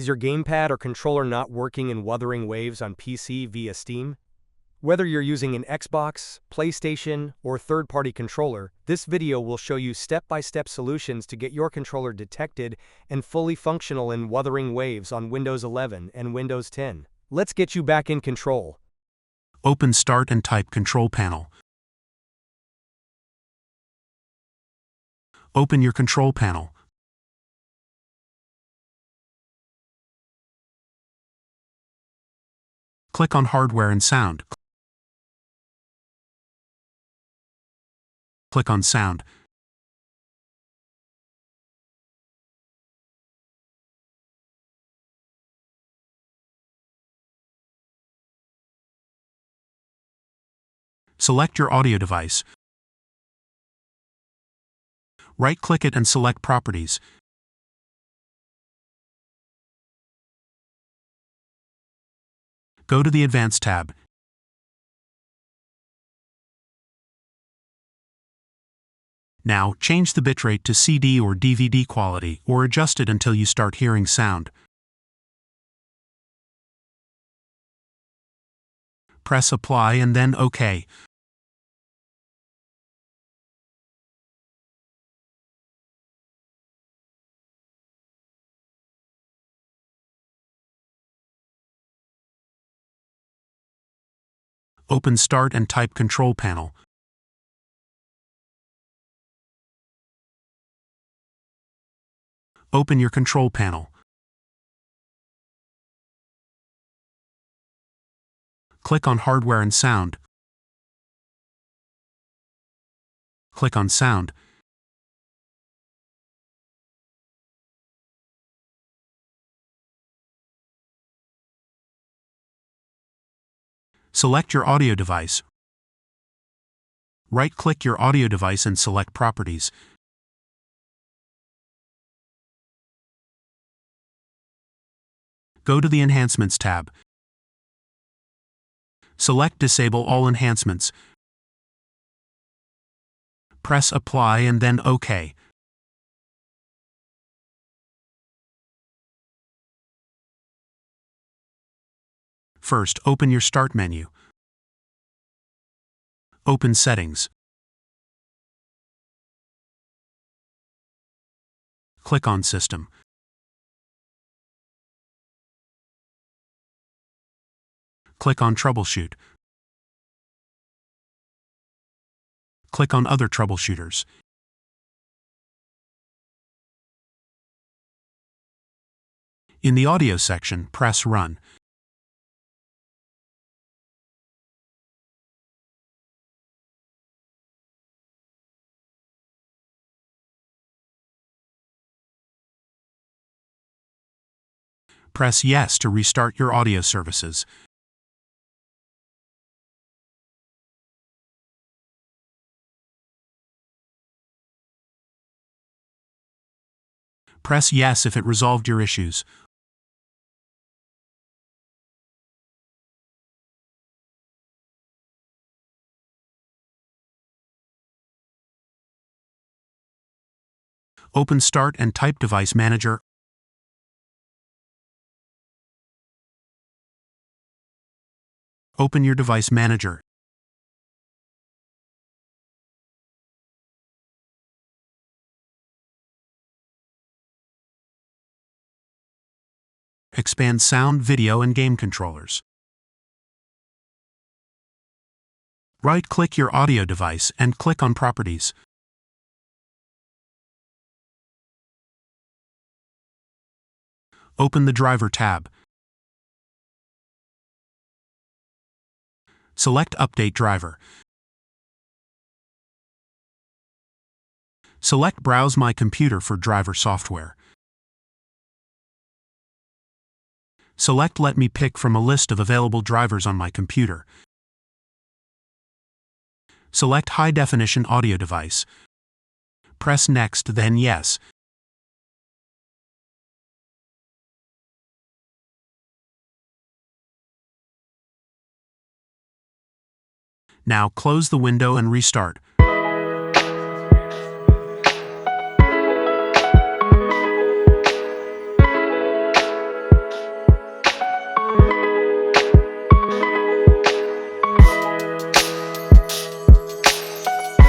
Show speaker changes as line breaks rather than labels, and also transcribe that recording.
Is your gamepad or controller not working in Wuthering Waves on PC via Steam? Whether you're using an Xbox, PlayStation, or third-party controller, this video will show you step-by-step solutions to get your controller detected and fully functional in Wuthering Waves on Windows 11 and Windows 10. Let's get you back in control.
Open Start and type Control Panel. Open your control panel. Click on Hardware and Sound. Click on Sound. Select your audio device. Right-click it and select Properties. Go to the Advanced tab. Now, change the bitrate to CD or DVD quality, or adjust it until you start hearing sound. Press Apply and then OK. Open Start and type Control Panel. Open your control panel. Click on Hardware and Sound. Click on Sound. Select your audio device. Right-click your audio device and select Properties. Go to the Enhancements tab. Select Disable all enhancements. Press Apply and then OK. First, open your Start menu. Open Settings. Click on System. Click on Troubleshoot. Click on Other troubleshooters. In the Audio section, press Run. Press Yes to restart your audio services. Press Yes if it resolved your issues. Open Start and type Device Manager. Open your Device Manager. Expand sound, video, and game controllers. Right-click your audio device and click on Properties. Open the Driver tab. Select Update Driver. Select Browse My Computer for driver software. Select Let me pick from a list of available drivers on my computer. Select High Definition Audio Device. Press Next, then Yes. Now close the window and restart.